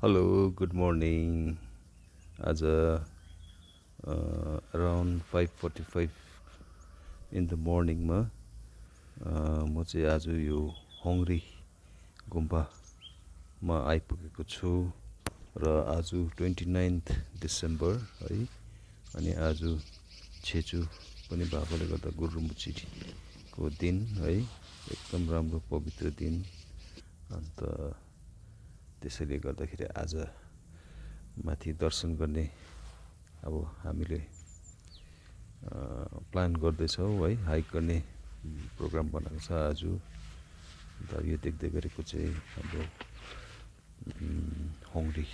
Hello, good morning. As around 5:45 in the morning म चाहिँ आज यो हङ्ग्री गुम्बामा आइपुगेको छु र आज 29 डिसेम्बर है। अनि आज छेचु पनि भएकोले गर्दा गुरुमुचीको दिन है, एकदम राम्रो पवित्र दिन। अन्त त्यसैले गर्दाखेरि आज माथि दर्शन गर्ने अब हामीले प्लान गर्दैछौँ है, हाइक गर्ने प्रोग्राम बनाएको छ आज। अन्त यो देख्दै गरेको चाहिँ हाम्रो हङ्ग्री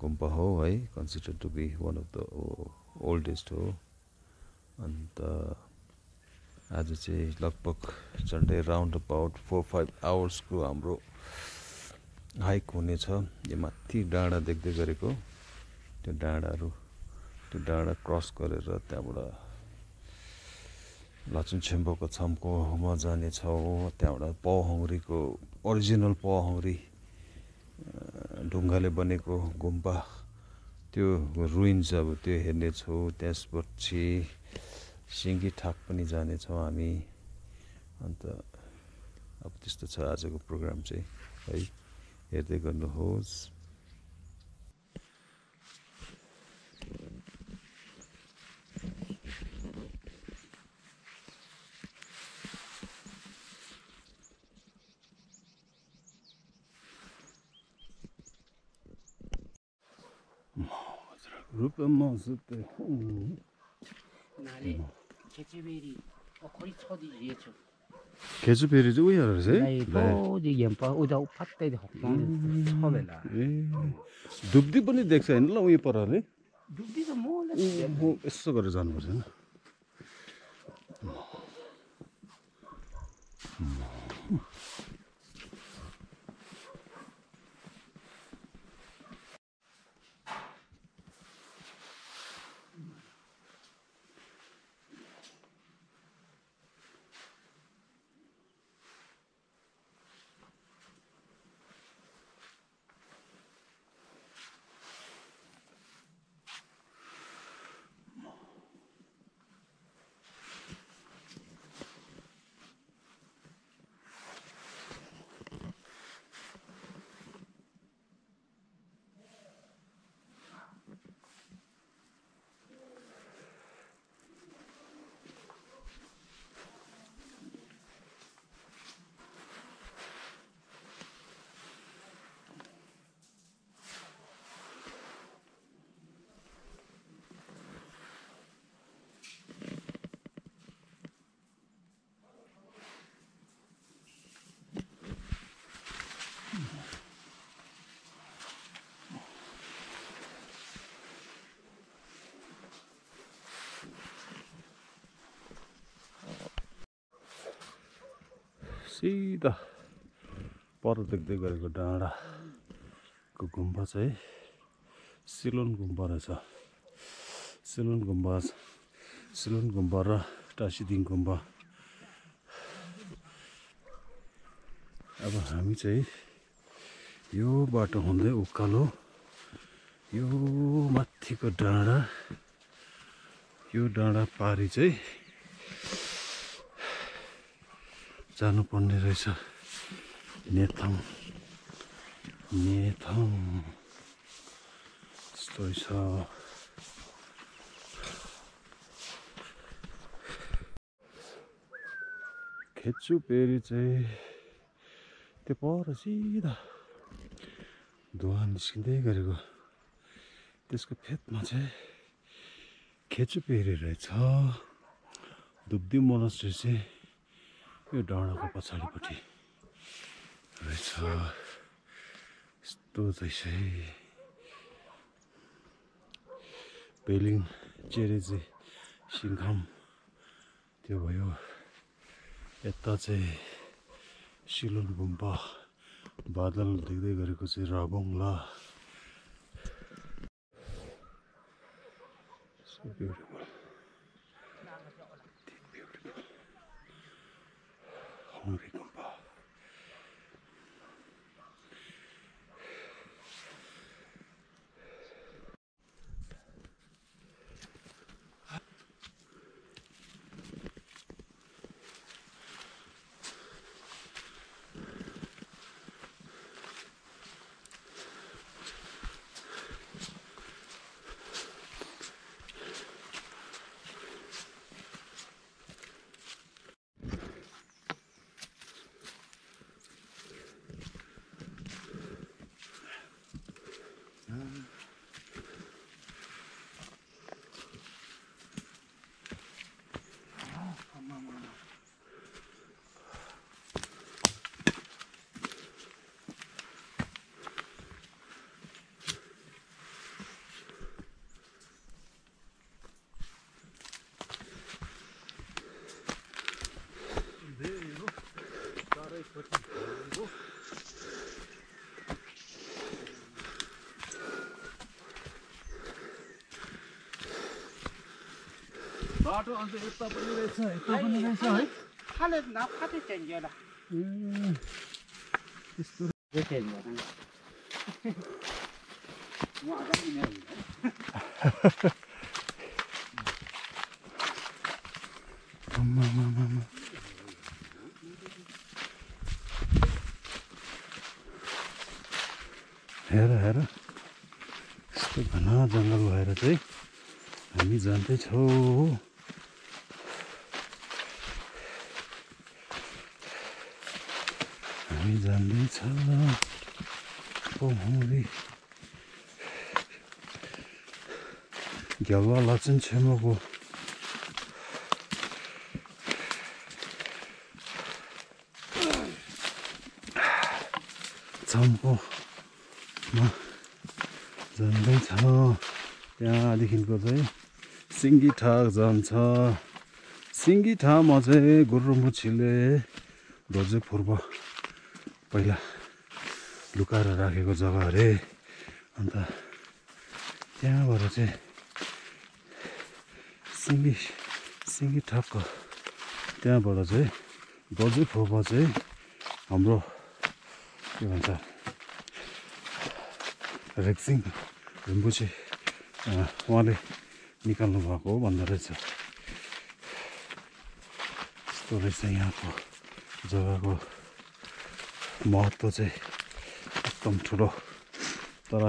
गुम्बा हो है, consider to be one of the oldest हो। अन्त आज चाहिँ लगभग झन्डै राउन्ड अबाउट 4-5 आवर्सको हाम्रो हाइक हुनेछ। यो माथि डाँडा देख्दै गरेको त्यो डाँडा क्रस गरेर त्यहाँबाट लाचुनछेम्बुको छम्कोमा जानेछौँ। त्यहाँबाट पहङ्ग्रीको ओरिजिनल पहङ्ग्री ढुङ्गाले बनेको गुम्बा, त्यो रुइन्स अब त्यो हेर्नेछौँ। त्यसपछि सिङ्गीठाक पनि जानेछौँ हामी। अन्त अब त्यस्तो छ आजको प्रोग्राम चाहिँ है, हेर्दै गर्नुहोस्। रूपमा सुते 나래 개체베리 거의 처디지죠. 개주베리 चाहिँ उयो रहेछ है, 또 연파 우다 팥대 혹만 처벨라. धुप्दी पनि देख्छ होइन ल उयो परले। दुधी도 몰라. यसो गरेर जानुपर्छ होइन। सिधा पर देख्दै गरेको डाँडाको गुम्बा चाहिँ सिलोन गुम्बा रहेछ। सिलोन गुम्बा र टासीदिङ गुम्बा। अब हामी चाहिँ यो बाटो हुँदै उकालो यो माथिको डाँडा, यो डाँडा पारी चाहिँ जानुपर्ने रहेछ। नेथाङ यस्तो छ। खेचुपेरी चाहिँ त्यो पर सिधा धुवा निस्किँदै गरेको त्यसको फेदमा चाहिँ खेचुपेरी रहेछ। धुप्दी मोनास्ट्री चाहिँ यो डाँडाको पछाडिपट्टि रहेछ। यस्तो चाहिँ पेलिङ चेरेजी सिङखाम त्यो भयो। यता चाहिँ सिलोन गुम्बा, बादल देख्दै गरेको चाहिँ राबोङला। So beautiful. हङ्ग्री गुम्बा। बाटो अन्त यता पनि रहेछ यता पनि रहेछ है खाले ना खाते चेंज ला त्यस्तो ये चेंज गर्नु म आगामी नै आम्मामामा हेर हेर यस्तो घना जङ्गल भएर चाहिँ हामी जाँदैछौँ हामी जाँदैछ पौडी ग्यावा लाचन छेमाको चम्पोमा जाँदैछ त्यहाँदेखिको चाहिँ सिङ्गिठा जान्छ सिङ्गिठामा चाहिँ गुरुमुछीले ध्वजपूर्व पहिला लुकाएर राखेको जग्गा अरे अन्त त्यहाँबाट चाहिँ सिङ्गिठाको त्यहाँबाट चाहिँ ध्वजपूर्व चाहिँ हाम्रो के भन्छ रेक्सिङ रिम्बुचे उहाँले निकाल्नु भएको हो भन्दो रहेछ यस्तो रहेछ यहाँको जग्गाको महत्त्व चाहिँ एकदम ठुलो तर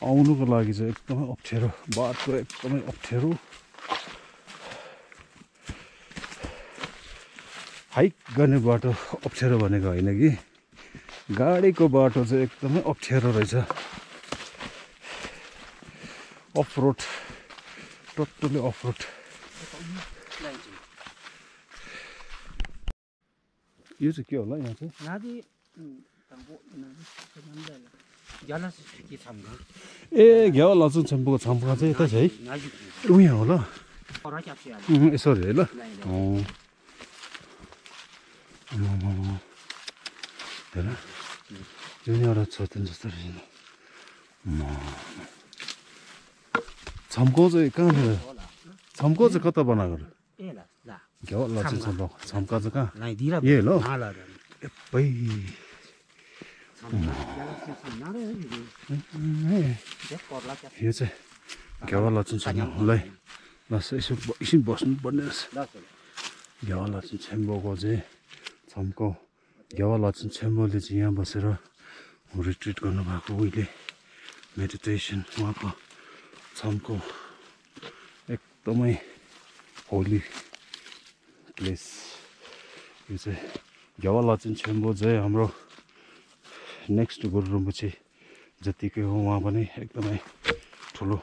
आउनुको लागि चाहिँ एकदमै अप्ठ्यारो बाटो एकदमै अप्ठ्यारो हाइक गर्ने बाटो अप्ठ्यारो भनेको होइन कि गाडीको बाटो चाहिँ एकदमै अप्ठ्यारो रहेछ अफरोड टोटली अफरोड यो चाहिँ के होला यहाँ चाहिँ नादी तंगो नादी नन्दला जलस के छमगा ए घ्याउ लचुन छम्पुको छम्पुका चाहिँ यता छ है उहाँ होला और क्या यसो अरे है ल हेर जुन एउटा छोतन जस्तो रहेछ छम्को चाहिँ कहाँनिर छम्को चाहिँ कता बनाएको ए ला ला घ्याउ लचुन छम्को छम्का चाहिँ कहाँ लाई दिरा ए ल नाला एप्पै यो चाहिँ घ्याउ लचुन छम्कोलाई ल यसो एकछिन बस्नु पर्ने रहेछ घ्याउ लचुन छम्कोको चाहिँ छम्को घ्याउ लचुन छम्कोले चाहिँ यहाँ बसेर रिट्रिट गर्नुभएको उहिले मेडिटेसन उहाँको छम्को एकदमै होली प्लेस यो चाहिँ घ्याउ लचुन छम्को चाहिँ हाम्रो नेक्स्ट गुरु रिम्बुचे जतिकै हो उहाँ पनि एकदमै ठुलो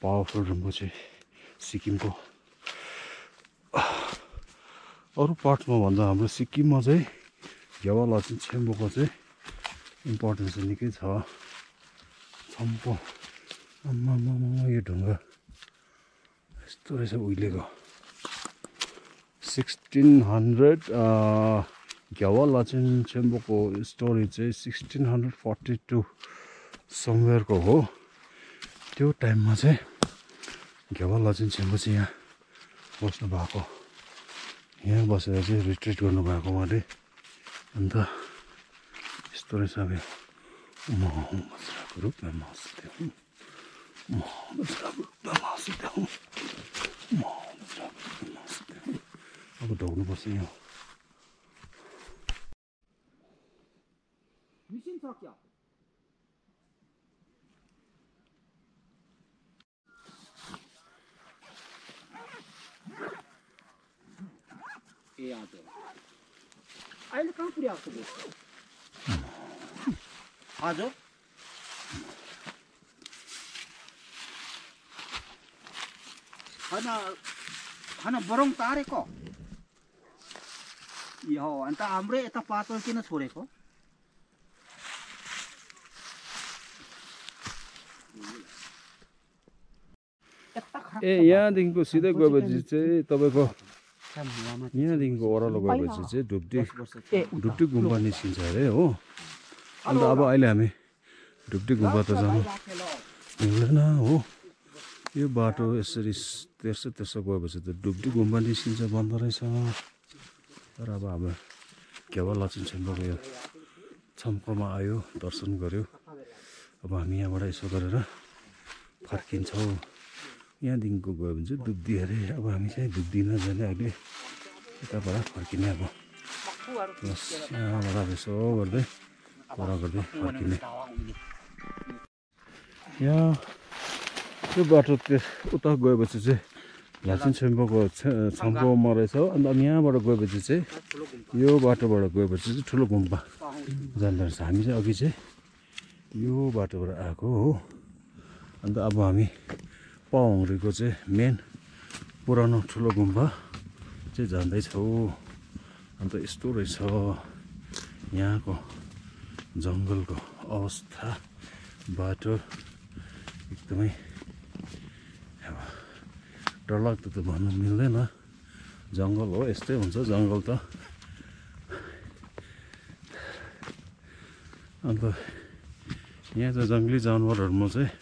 पावरफुल रिम्बुचे सिक्किमको अरू पार्टमा भन्दा हाम्रो सिक्किममा चाहिँ घ्याउ लचुन छम्कोको चाहिँ इम्पोर्टेन्स चाहिँ निकै छ छम्को आम्मामा यो ढुङ्गा यस्तो रहेछ उहिलेको 1600 घ्याउ लचुन छम्कोको स्टोरी चाहिँ 1642 समवेयरको हो त्यो टाइममा चाहिँ घ्याउ लचुन छम्को चाहिँ यहाँ बस्नु भएको यहाँ बसेर चाहिँ रिट्रिट गर्नुभएको उहाँले अन्त यस्तो रहेछ अब अब ढोग्नुपर्छ यहाँ मिसिन सक्यो ए हजुर अहिले कहाँ पुर्याएको हजुर होइन बरौँ तारेको यो अन्त हाम्रो यता पातल किन छोडेको ए यहाँदेखिको सिधै गएपछि चाहिँ तपाईँको यहाँदेखिको ओह्रालो गएपछि चाहिँ ढुक्टी गुम्बा निस्किन्छ अरे हो अन्त अब अहिले हामी ढुक्टी गुम्बा त जानु मिल्दैन हो यो बाटो यसरी तेर्सो गएपछि त डुब्डी गुम्बा निस्किन्छ भन्दो रहेछ। तर अब हाम्रो केवा लचन छेम्बोको यो छम्कोमा आयो, दर्शन गऱ्यो। अब हामी यहाँबाट यसो गरेर फर्किन्छौँ। यहाँदेखिको गयो भने चाहिँ डुब्दी अरे। अब हामी चाहिँ डुब्दी नजाने अहिले यताबाट फर्किने। अब बस यहाँबाट यसो गर्दै कुरा गर्दै फर्किने। यहाँ यो बाटो उता गएपछि चाहिँ लाचेन छेम्बोको छम्कोमा रहेछ हो। अन्त यहाँबाट गएपछि चाहिँ यो बाटोबाट गएपछि चाहिँ ठुलो गुम्बा जाँदो रहेछ। हामी चाहिँ अघि चाहिँ यो बाटोबाट आएको हो। अन्त अब हामी पाउँरीको चाहिँ मेन पुरानो ठुलो गुम्बा चाहिँ जाँदैछौँ। अन्त यस्तो रहेछ यहाँको जङ्गलको अवस्था। बाटो एकदमै अब डरलाग्दो त भन्नु मिल्दैन। जङ्गल हो, यस्तै हुन्छ जङ्गल त। अन्त यहाँ चाहिँ जङ्गली जनावरहरूमा चाहिँ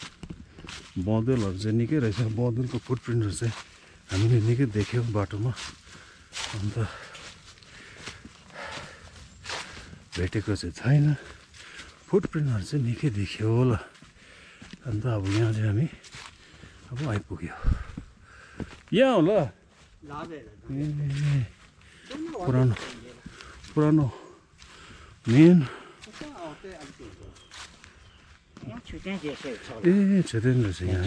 बँदेलहरू चाहिँ निकै रहेछ। बँदेलको फुटप्रिन्टहरू चाहिँ हामीले निकै देख्यौँ बाटोमा। अन्त भेटेको चाहिँ छैन, फुटप्रिन्टहरू चाहिँ निकै देखियो होला। अन्त अब यहाँ चाहिँ हामी अब आइपुग्यो। यहाँ होला पुरानो मेन। ए छेतेन रहेछ यहाँ।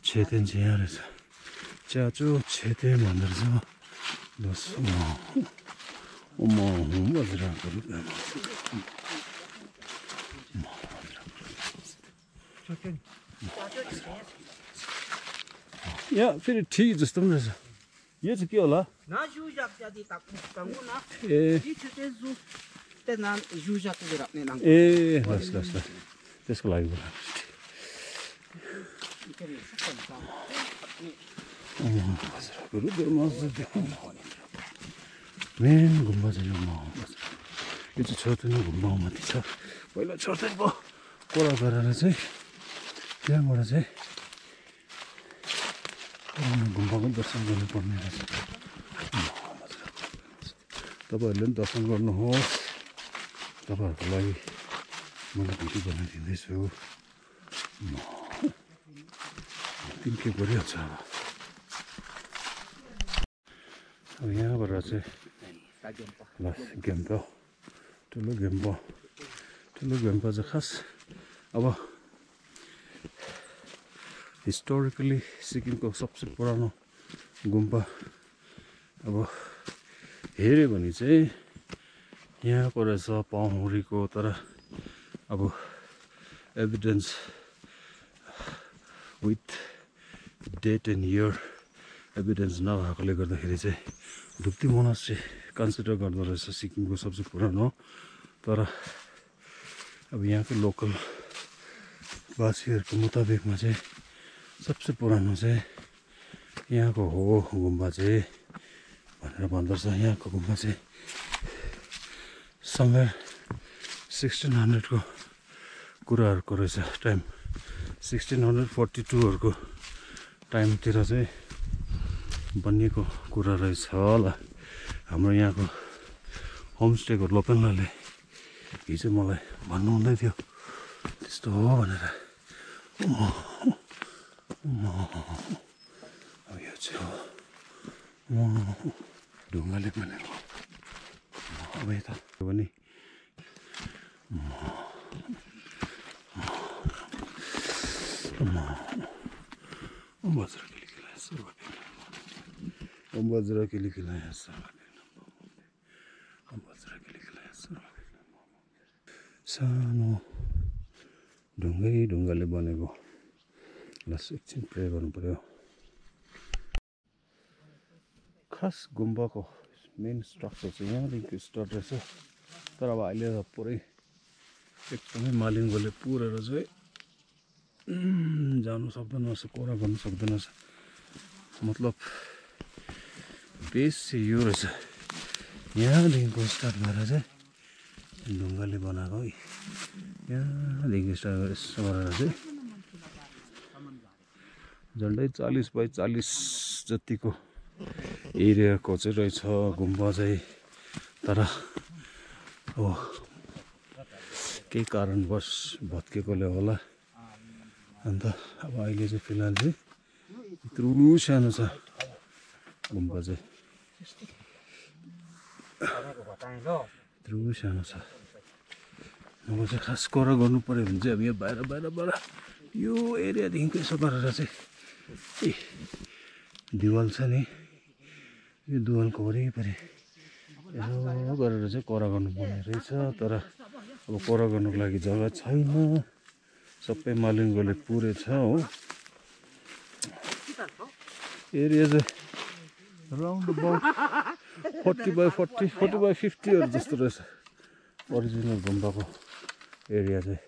छेतेन चाहिँ यहाँ रहेछ। चाचो छेते भन्दो रहेछ। बस बजिरहेको यहाँ फेरि ठिक जस्तो पनि रहेछ। यो चाहिँ के होला? ए लस् लस् ल त्यसको लागि मेन गुम्बा चाहिँ यो चाहिँ छोर्तेन गुम्बा माथि छ। पहिला छोर्तेन भयो कोरा गरेर चाहिँ त्यहाँबाट चाहिँ गुम्बाको दर्शन गर्नुपर्ने रहेछ। तपाईँहरूले पनि दर्शन गर्नुहोस्। तपाईँहरूको लागि मैले भिडियो बनाइदिँदैछु। तिमी के गरिहाल्छ अब यहाँबाट चाहिँ गेम्पा ठुलो गेम्पा चाहिँ खास अब हिस्टोरिकली सिक्किमको सबसे पुरानो गुम्बा अब हेऱ्यो भने चाहिँ यहाँको रहेछ पाउँरीको। तर अब evidence with date and year evidence नभएकोले गर्दाखेरि चाहिँ धुप्ती मोनास्ट्री कन्सिडर गर्दो रहेछ सिक्किमको सबसे पुरानो। तर अब यहाँको लोकल वासीहरूको मुताबिकमा चाहिँ सबसे पुरानो चाहिँ यहाँको हो गुम्बा चाहिँ भनेर भन्दो रहेछ। यहाँको गुम्बा चाहिँ समवेयर 1600 को कुराहरूको रहेछ। टाइम 1642 टाइमतिर चाहिँ बनिएको कुरा रहेछ होला। हाम्रो यहाँको होमस्टेको लोपेन्लाले हिजो मलाई भन्नुहुँदै थियो त्यस्तो हो भनेर। अब यो चाहिँ ढुङ्गाले बनेको। अब यता पनि सानो ढुङ्गाले बनेको। लास एकछिन प्रे गर्नु पर्यो। खास गुम्बाको मेन स्ट्रक्चर चाहिँ यहाँदेखि स्टार्ट रहेछ। तर अब अहिले त पुरै एकदमै मालिङ्गोले पुरेर चाहिँ जानु सक्दैन रहेछ, कोरा गर्नु सक्दैन रहेछ। मतलब बेस चाहिँ यो रहेछ। यहाँदेखिको स्टार्ट गरेर चाहिँ ढुङ्गाले बनाएको है यहाँदेखि स्टार्ट गरेर यसो गरेर चाहिँ झन्डै 40 बाई 40 जतिको एरियाको चाहिँ रहेछ गुम्बा चाहिँ तर अब केही कारणवश भत्केकोले होला अन्त अब अहिले चाहिँ फिलहाल चाहिँ यत्रो सानो छ गुम्बा चाहिँ यत्रो सानो छ अब चाहिँ खास कुरा गर्नु पऱ्यो भने चाहिँ अब यो बाहिर यो एरियादेखिको यसो गरेर चाहिँ दिवाल छ नि यो दिवालको वरिपरि यसो गरेर चाहिँ कोरा गर्नुपर्ने रहेछ तर अब कोरा गर्नुको लागि जग्गा छैन सबै मालिङ्गोले पुरेछ हो एरिया चाहिँ राउन्ड अबाउट 40 बाई 40 40 बाई 50हरू जस्तो रहेछ ओरिजिनल गुम्बाको एरिया चाहिँ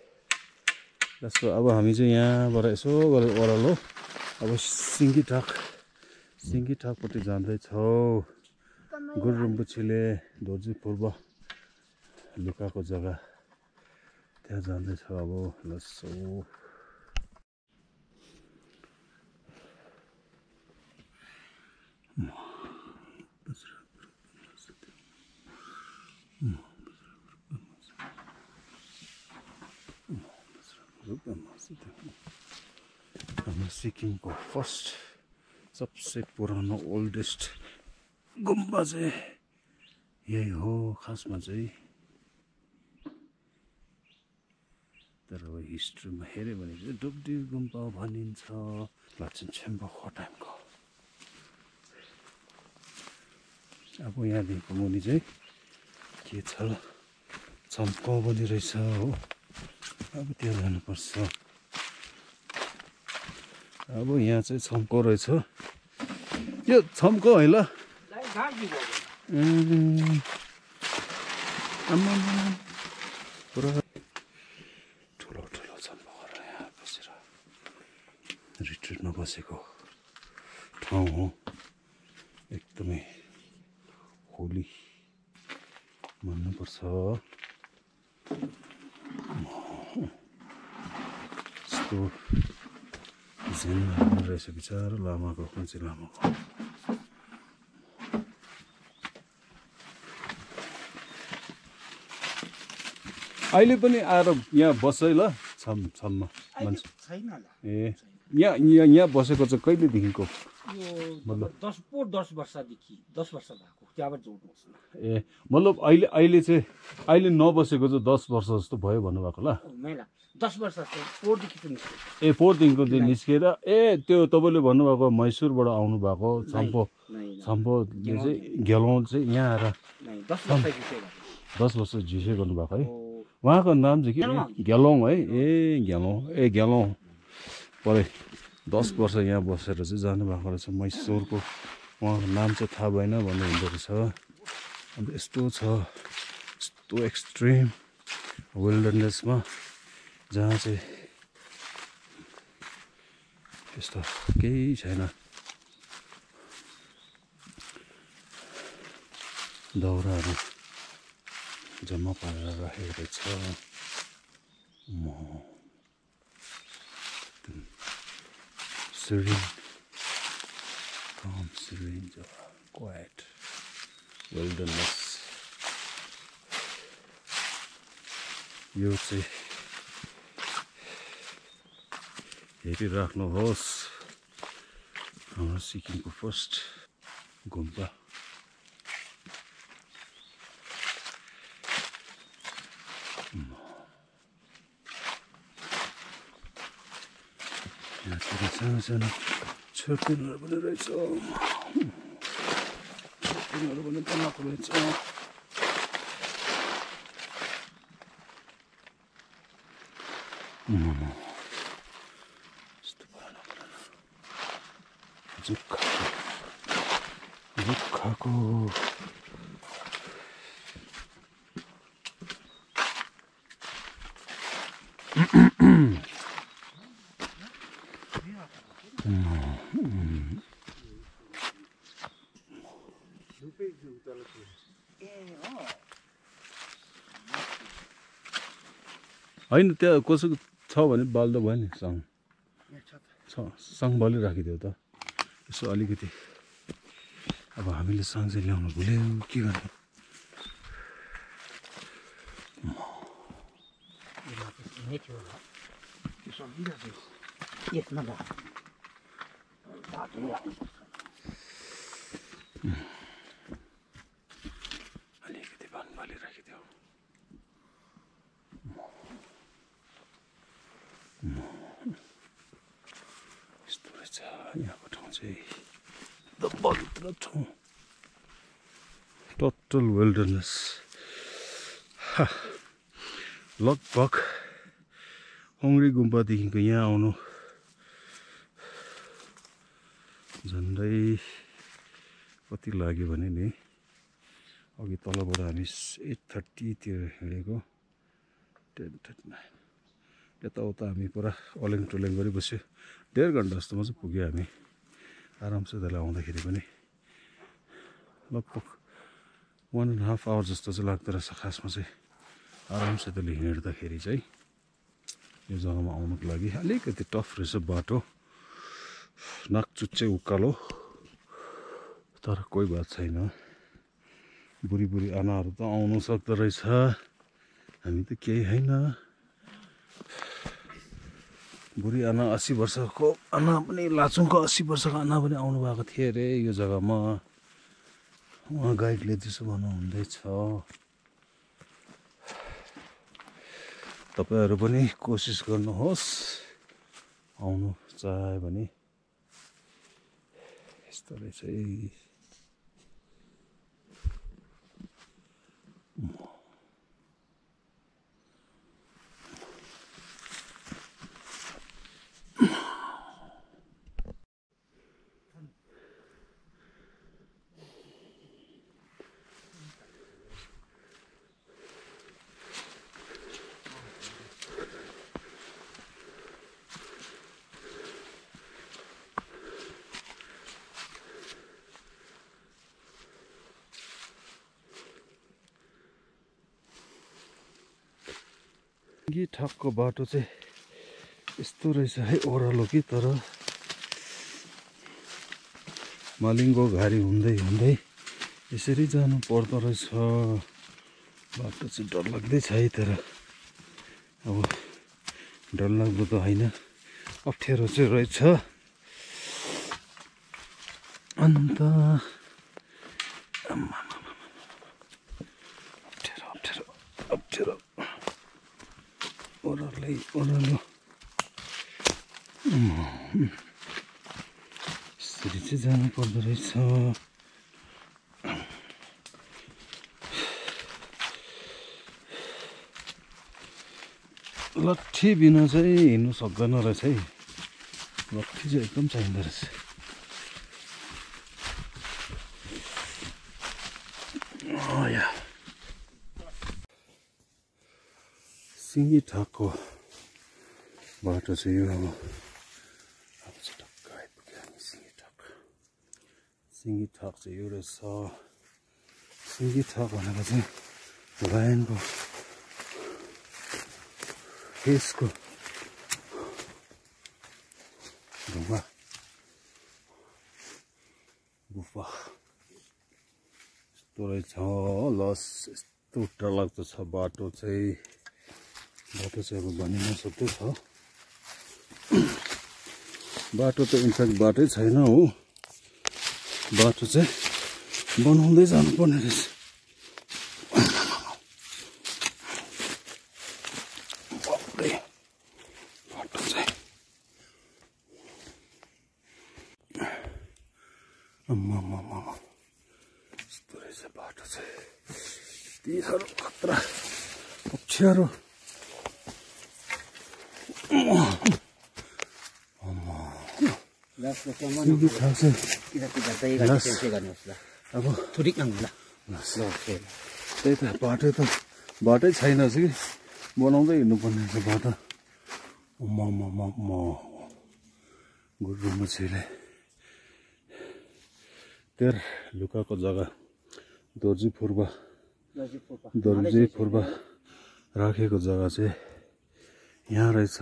जस्तो अब हामी चाहिँ यहाँबाट यसो गरेर ओह्रालो अब सिङ्गीठाकपट्टि जाँदैछौँ गुरुम्बुछीले दोर्जी पूर्व लुकाको जग्गा त्यहाँ जाँदैछ अब लसो हाम्रो सिक्किमको फर्स्ट सबसे पुरानो ओल्डेस्ट गुम्बा चाहिँ यही हो खासमा चाहिँ तर अब हिस्ट्रीमा हेऱ्यो भने चाहिँ डुब्डी गुम्बा भनिन्छ लाचेन छेम्बुको टाइमको अब यहाँदेखिको मुनि चाहिँ के छ चम्काउ पनि रहेछ हो अब त्यहाँ जानुपर्छ अब यहाँ चाहिँ छम्काउ रहेछ यो छम्काउ है ल पुरा ठुलो ठुलो छम्काउहरू यहाँ बसेर रिट्रिटमा बसेको ठाउँ हो एकदमै होली भन्नुपर्छ यस्तो झेन रहेछ बिचारो लामाको कुन्चे लामाको अहिले पनि आएर यहाँ बस्छ है ल छममा मान्छे ए यहाँ बसेको चाहिँ कहिलेदेखिको मतलब 10 वर्षदेखि 10 वर्ष भएको त्यहाँबाट जोड्नुहोस् न ए मतलब अहिले चाहिँ अहिले नबसेको चाहिँ 10 वर्ष जस्तो भयो भन्नुभएको ल मैला 10 वर्ष पोहोरदेखि त निस्क्यो ए पोहोरदेखिको चाहिँ निस्केर ए त्यो तपाईँले भन्नुभएको मैसुरबाट आउनु भएको छम्पोले चाहिँ घेलौँ चाहिँ यहाँ आएर 10 वर्ष झिसे गर्नुभएको है उहाँको नाम चाहिँ के घेलौँ है ए घेलौँ परे 10 वर्ष यहाँ बसेर चाहिँ जानुभएको रहेछ मैसुरको उहाँको नाम चाहिँ थाहा भएन भन्नुहुँदो रहेछ अन्त यस्तो छ यस्तो एक्सट्रिम विल्डरनेसमा जहाँ चाहिँ यस्तो केही छैन दाउराहरू जम्मा पारेर राखेको रहेछ serene, calm, serene, quiet, wilderness. यो चाहिँ हेरिराख्नुहोस् हाम्रो सिक्किमको फर्स्ट गुम्बा सानो सानो छोरपिनहरू पनि रहेछ छोरपिनहरू पनि बनाएको रहेछ यस्तो जुक्खाको होइन त्यहाँ कसैको छ भने बाल्दा भयो नि सङ सङ बलि राखिदेऊ त यसो अलिकति अब हामीले सङ चाहिँ ल्याउनु भुल्यौँ के गर्नु अलिकति बाली राखिदेऊ यस्तो रहेछ यहाँको ठाउँ चाहिँ एकदम पवित्र ठाउँ टोटल विल्डरनेस लगभग होङ्री गुम्पादेखिको यहाँ आउनु झन्डै कति लाग्यो भने नि अघि तलबाट हामी 8:30 तिर हिँडेको 10:39 यताउता हामी पुरा अलेङ टोलेङ गरी बस्यो 1.5 घन्टा जस्तोमा चाहिँ पुग्यो हामी आरामसे त्यसलाई आउँदाखेरि पनि लगभग 1.5 आवर जस्तो चाहिँ लाग्दो रहेछ खासमा चाहिँ आरामसे त्यसले हिँड्दाखेरि चाहिँ यो जग्गामा आउनुको लागि अलिकति टफ रहेछ बाटो नाकचुच्चे उकालो तर कोही बात छैन बुढी बुढी आनाहरू त आउनु सक्दो रहेछ हामी त केही होइन बुढी आना 80 वर्षको आना पनि लाचुङको 80 वर्षको आना पनि आउनु भएको थियो अरे यो जग्गामा उहाँ गाइडले त्यसो भन्नुहुँदैछ तपाईहरु पनि कोसिस गर्नुहोस् आउनु चाहे भने यस्तो रहेछ सिङ्गी ठाकको बाटो चाहिँ यस्तो रहेछ है ओह्रालो कि तर मालिङ्गो घारी हुँदै हुँदै यसरी जानु पर्दो रहेछ बाटो चाहिँ डरलाग्दै छ है तर अब डरलाग्दो त होइन अप्ठ्यारो चाहिँ रहेछ अन्त अप्ठ्यारो ओह्रालो यसरी चाहिँ जानु पर्दो रहेछ लट्ठी बिना चाहिँ हिँड्नु सक्दैन रहेछ है लट्ठी चाहिँ एकदम चाहिँदो रहेछ सिङ्गी ठाकको बाटो चाहिँ यो अब चाहिँ टक्क आइपुग्यो हामी सिङ्गी ठाक चाहिँ यो रहेछ सिङ्गी ठाक भनेको चाहिँ लायनको फेसको ढुङ्गा गुफा यस्तो रहेछ लस यस्तो डरलाग्दो छ बाटो चाहिँ अब भनि नसक्दो छ बाटो त इनफ्याक्ट बाटै छैन हो बाटो चाहिँ बनाउँदै जानुपर्ने रहेछ बाटो चाहिँ यस्तो रहेछ बाटो चाहिँ यति साह्रो खतरा अप्ठ्यारो अब त्यही त बाटै छैन कि बनाउँदै हिँड्नुपर्ने रहेछ बाटो गुरुमा छैले तेर लुकाको जग्गा दोर्जी फुर्बा दर्जी फुर्बा राखेको जग्गा चाहिँ यहाँ रहेछ।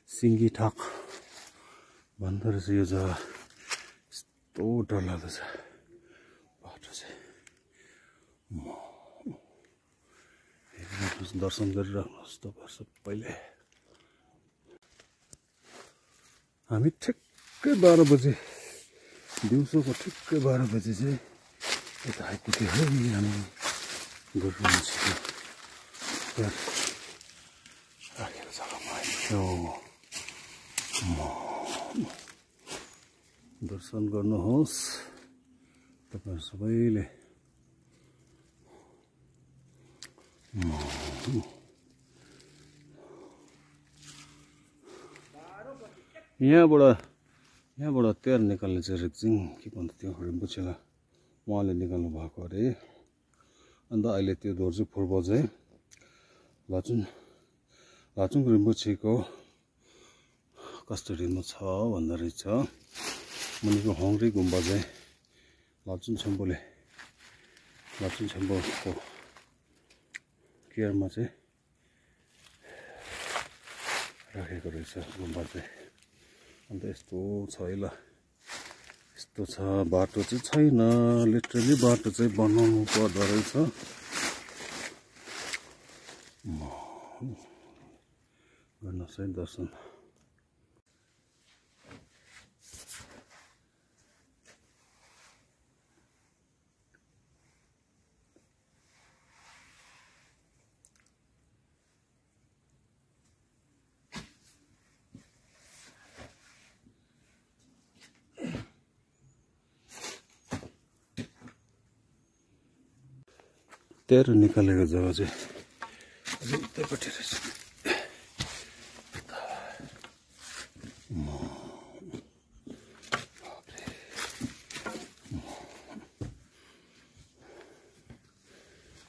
सिङ्गी ठाक भन्दो रहेछ यो जग्गा। यस्तो डर लाग्दछ बाटो चाहिँ। दर्शन गरिराख्नुहोस् तपाईहरु सबैले। हामी ठिक्कै 12 बजे दिउँसोको ठिक्कै 12 बजे चाहिँ यता आइपुग्यो है हामी गुरुमुछीको राखेको जग्गामा आइपुग्यो। दर्शन गर्नुहोस् तपाईहरु सबैले। यहाँबाट तेल निकाल्ने चाहिँ रेक्सिङ के भन्छ त्यो रिम्पोछेका उहाँले निकाल्नु भएको अरे। अन्त अहिले त्यो दोर्जे फुर्बा चाहिँ लाचुङ रिम्पोछेको कस्टडीमा छ भन्दो रहेछ। मुनिको हङ्ग्री गुम्बा चाहिँ लाचुङ छेम्बोको केयरमा चाहिँ राखेको रहेछ गुम्बा चाहिँ। अन्त यस्तो छ है ल, यस्तो छ। बाटो चाहिँ छैन, लिटरली बाटो चाहिँ बनाउनु पर्दो रहेछ। गर्नुहोस् है दर्शन। तेरो निकालेको जग्गा चाहिँ उतैपट्टि रहेछ।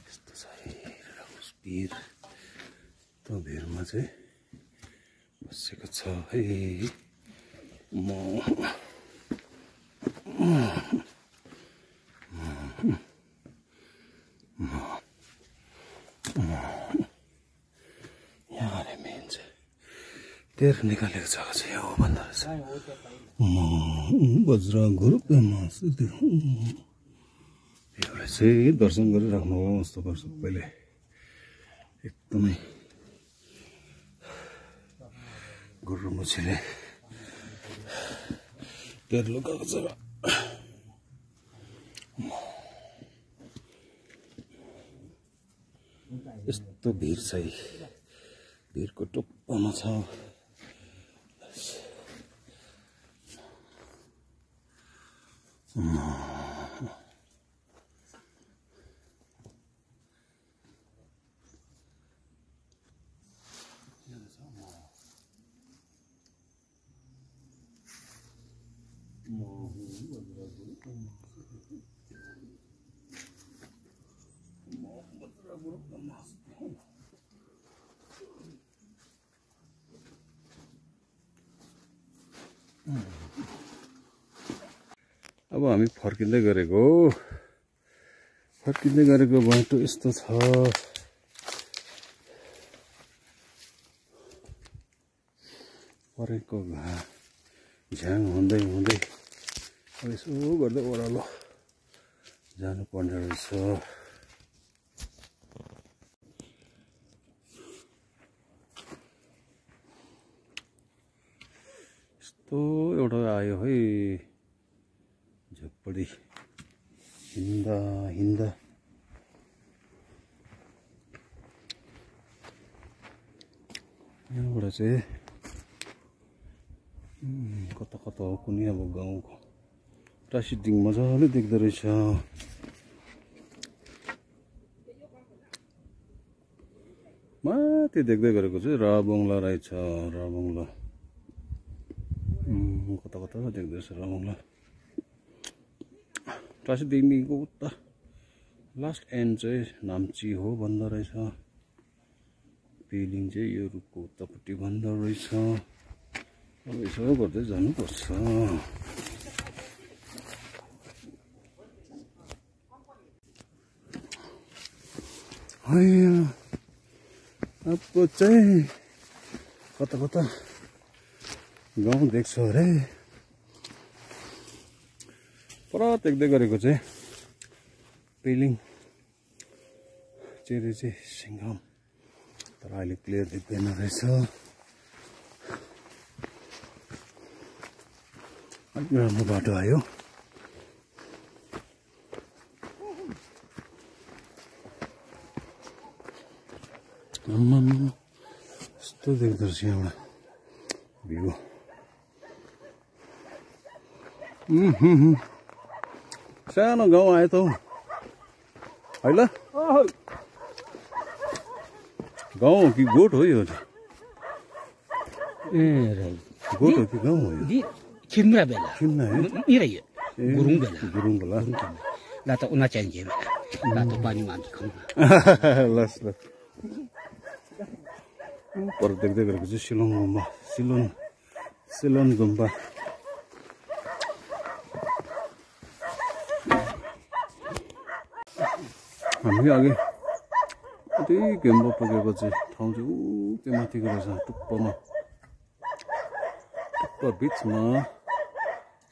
यस्तो छ हेर्नुहोस् भिर। त्यो भिरमा चाहिँ बसेको छ है म। तेरो निकालेको जग्गा चाहिँ हो भन्दो रहेछ। वज्र गुरुमा एउटा चाहिँ दर्शन गरिराख्नुहोस् तपाईहरु सबैले। एकदमै गुरुमुछीले तेरो लुकाएको जग्गा। यस्तो भिर चाहिँ भिरको टुप्पोमा छ। अब हामी फर्किँदै गरेको बाटो यस्तो छ। परेको झ्याङ हुँदै यसो गर्दै ओह्रालो जानुपर्ने रहेछ। यस्तो एउटा आयो है झोपडी हिँड्दा यहाँबाट चाहिँ कता हो कुनै अब गाउँको टासिडिङ मजाले देख्दो रहेछ। माथि देख्दै गरेको चाहिँ राबोङला रहेछ। राबोङला कता देख्दैछ राबोङला। टासिडिङको उता लास्ट एन्ड चाहिँ नाम्ची हो भन्दो रहेछ। पेलिङ चाहिँ यो रुखको उतापट्टि भन्दो रहेछ। अब यसो गर्दै जानुपर्छ। अब चाहिँ कता कता गाउँ देख्छु अरे पर देख्दै गरेको चाहिँ पेलिङ चेरी चाहिँ सिङ्गम तर अहिले क्लियर देख्दैन रहेछ अलिक राम्रो बाटो आयो यस्तो देख्दो रहेछ यहाँबाट भ्यू सानो गाउँ आयो त हौ है ल गाउँ हो कि गोठ हो यो गोठ हो कि गाउँ हो यो खिम्रा बेला किन्न है इरैयो गुरुङ बेला गुरुङ होला ला त उना चाहिन्छ ला त पानी मान्छे खाउँ लस ल पर देख्दै गरेको चाहिँ सिलोन गुम्बा सिलोन गुम्बा हामी अघि कति गेम्बो पुगेको चाहिँ ठाउँ चाहिँ त्यो माथिको रहेछ टुप्पोमा टुप्पो बिचमा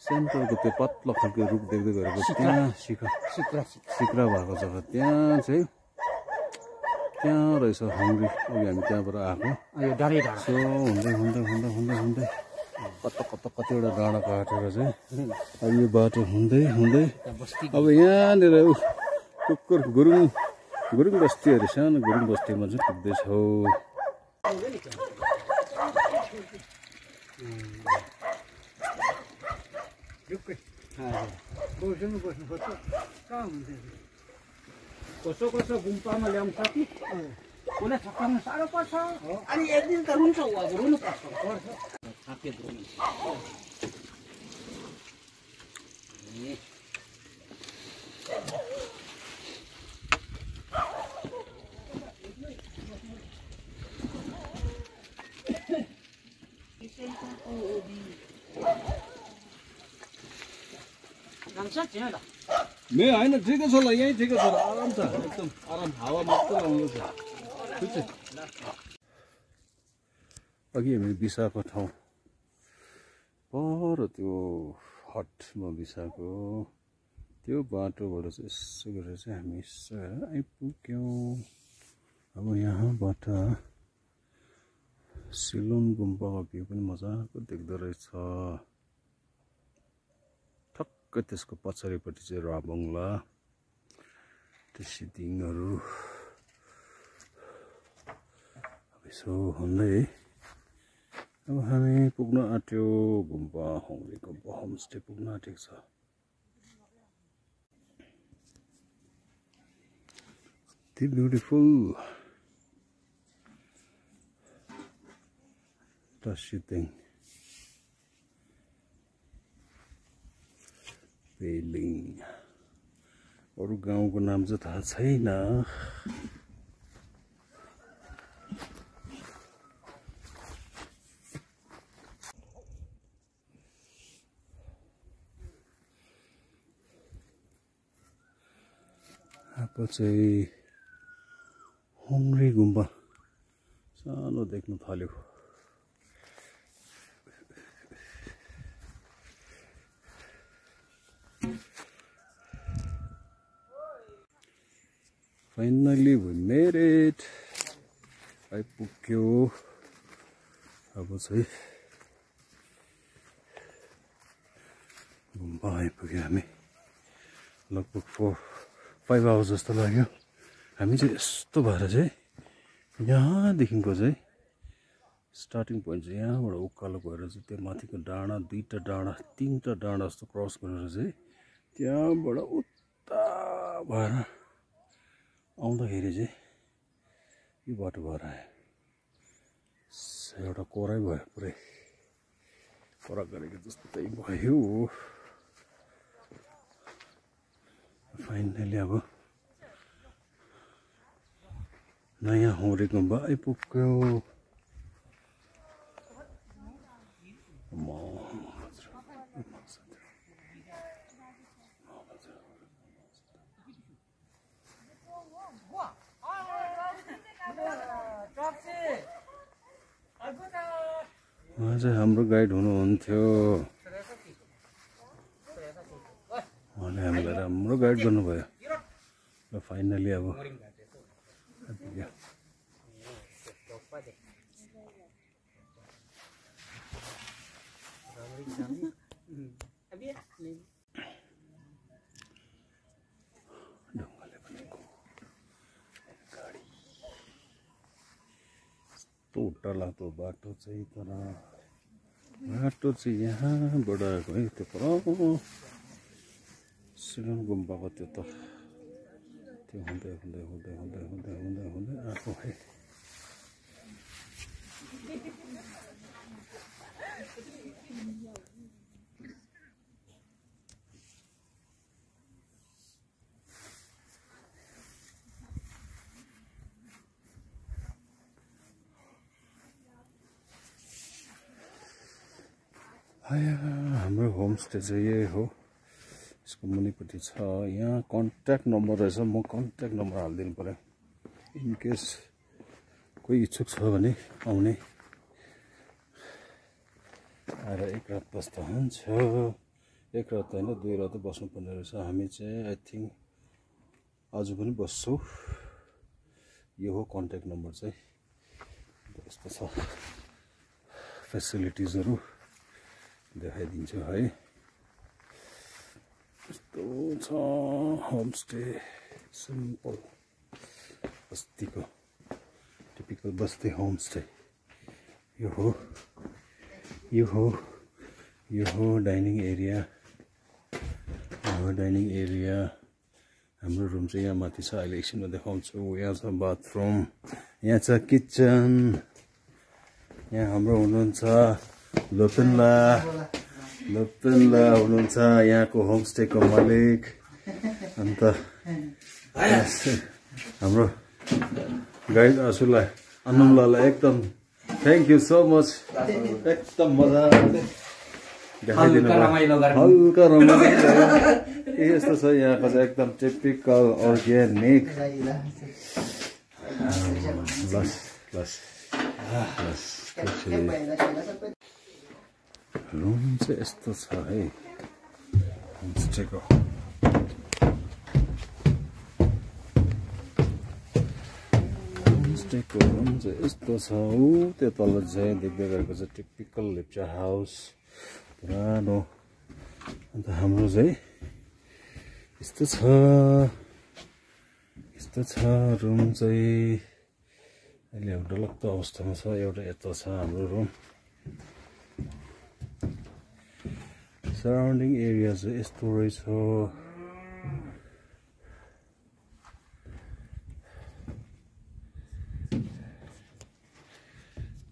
सेन्टरको त्यो पत्लो खालको रुख देख्दै गरेको त्यहाँ सिक्रा भएको जग्गा त्यहाँ चाहिँ त्यहाँ रहेछ हङ्ग्री अघि हामी त्यहाँबाट आएको सो हुँदै हुँदै हुँदै हुँदै हुँदै कतिवटा डाँडा काटेर चाहिँ अब यो बाटो हुँदै हुँदै अब यहाँनिर कुकुर गुरुङ बस्तीहरू सानो गुरुङ बस्तीमा चाहिँ पुग्दैछौँ कसो गुम्पामा ल्याउनु सक्ने उसलाई थकाउनु साह्रो पर्छ अनि एक दिन त रुन्छ ऊ अब रुनु पर्छ थाकेको रुनु मे होइन ठिकै छ ल यहीँ ठिकै छ ल आराम छ एकदम आराम हावा मात्रै आउँदैछ ठिक छ अघि हामी बिसाएको ठाउँ पर त्यो हटमा बिसाएको त्यो बाटोबाट चाहिँ यसो गरेर चाहिँ हामी यसो आइपुग्यौँ अब यहाँबाट सिलोन गुम्पाको भ्यू पनि मजाको देख्दो रहेछ त्यसको पछाडिपट्टि चाहिँ राबङ्ला त्यो सिदिङहरू यसो हुँदै अब हामी पुग्न आँट्यो गुम्पा हङ्ग्री गुम्पा होमस्टे पुग्न आँटेको छ कति ब्युटिफुल सिदिङ पेलिङ अरू गाउँको नाम चाहिँ थाहा छैन अब चाहिँ हङ्ग्री गुम्बा सानो देख्न थाल्यो फाइनली वी मेड इट आइपुग्यो अब चाहिँ गुम्बा आइपुग्यो हामी लगभग 4-5 आवर्स जस्तो लाग्यो हामी चाहिँ यस्तो भएर चाहिँ यहाँदेखिको चाहिँ स्टार्टिङ पोइन्ट चाहिँ यहाँबाट उकालो गएर चाहिँ त्यो माथिको डाँडा 2टा डाँडा 3टा डाँडा जस्तो क्रस गरेर चाहिँ त्यहाँबाट उता भएर आउँदाखेरि चाहिँ यो बाटो भएर आयो एउटा कोरै भयो पुरै कोरा गरेको जस्तो भयो फाइनली अब नयाँ हङ्ग्री गुम्बा आइपुग्यो उहाँ चाहिँ हाम्रो गाइड हुनुहुन्थ्यो उहाँले हामीलाई राम्रो गाइड गर्नुभयो र फाइनली अब आइपुग्यो। ढुङ्गाले बनेको गाडी यस्तो डरलाग्दो बाटो चाहिँ तर बाटो चाहिँ यहाँबाट आएको है त्यो पर सिलङ गुम्बाको त्यो त त्यो हुँदै हुँदै हुँदै हुँदै हुँदै हुँदै हुँदै आएको है। हाम्रो होमस्टे चाहिँ यही हो। यसको मुनिपट्टि छ। यहाँ कन्ट्याक्ट नम्बर रहेछ। म कन्ट्याक्ट नम्बर हालिदिनु पर्यो इनकेस कोही इच्छुक छ भने आउने आएर एक रात बस्दा हुन्छ। एक रात होइन 2 रात बस्नुपर्ने रहेछ। हामी चाहिँ आई थिङ्क आज पनि बस्छौँ। यो हो कन्ट्याक्ट नम्बर चाहिँ। यस्तो छ फेसिलिटिजहरू देखाइदिन्छु है। यस्तो छ होमस्टे सिम्पल बस्तीको टिपिकल बस्ती होमस्टे। यो हो डाइनिङ एरिया। डाइनिङ एरिया हाम्रो रुम चाहिँ यहाँ माथि छ। अहिले एकछिनमा देखाउँछु। यहाँ छ बाथरुम, यहाँ छ किचन। यहाँ हाम्रो हुनुहुन्छ लोपेनला हुनुहुन्छ यहाँको होमस्टेको मालिक। अन्त हाम्रो गाइड असुलाई अन्नमलालाई एकदम थ्याङ्क यू सो मच। एकदम मजा देखाइदिनु हल्का रमाइलो यस्तो छ यहाँको चाहिँ एकदम टिपिकल अर्ग्यानिक। रुम चाहिँ यस्तो छ है होमस्टेको। होमस्टेको रुम चाहिँ यस्तो छ। त्यो तल चाहिँ देख्दै गरेको चाहिँ टिपिकल लेप्चा हाउस पुरानो। अन्त हाम्रो चाहिँ यस्तो छ रुम चाहिँ। अहिले एउटा डलक्दो अवस्थामा छ। एउटा यता छ हाम्रो रुम। सराउन्डिङ एरिया चाहिँ यस्तो रहेछ।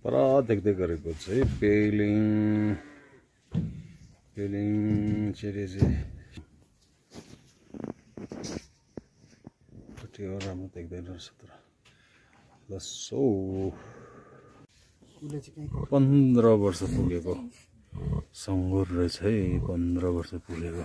पर देख्दै गरेको चाहिँ पेलिङ चेरेजी कति हो राम्रो देख्दैन रहेछ तर लसो 15 वर्ष पुगेको सङ्गुर रहेछ है। 15 वर्ष पुगेको।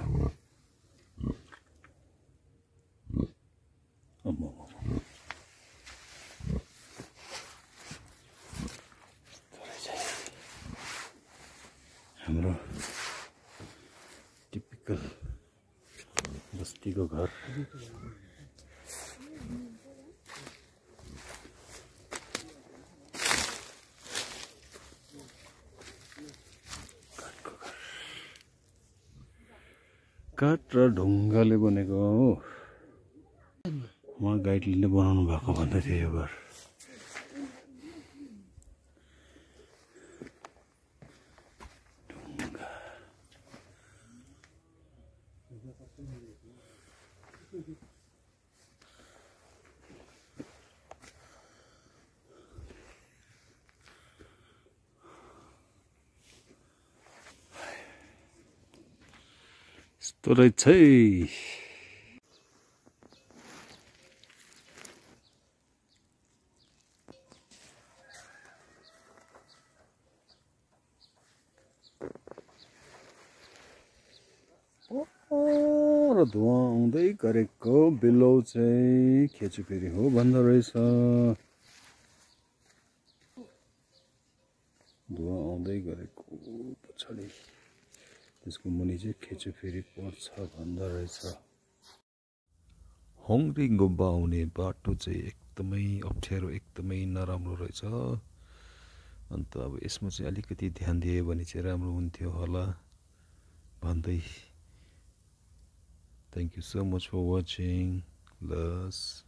हाम्रो टिपिकल बस्तीको घर। काठ र ढुङ्गाले बनेको हो। उहाँ गाइडले नै बनाउनु भएको भन्दै थियो यो घर। यस्तो रहेछ है। र धुवा आउँदै गरेको बिलो चाहिँ खेचुपेरी हो भन्दो रहेछ। धुवा आउँदै गरेको पछाडि त्यसको मुनि चाहिँ खेचो फेरि पर्छ भन्दो रहेछ। होङ्री गुम्बा आउने बाटो चाहिँ एकदमै अप्ठ्यारो एकदमै नराम्रो रहेछ। अन्त अब यसमा चाहिँ अलिकति ध्यान दियो भने चाहिँ राम्रो हुन्थ्यो होला भन्दै। Thank you so much for watching. Love.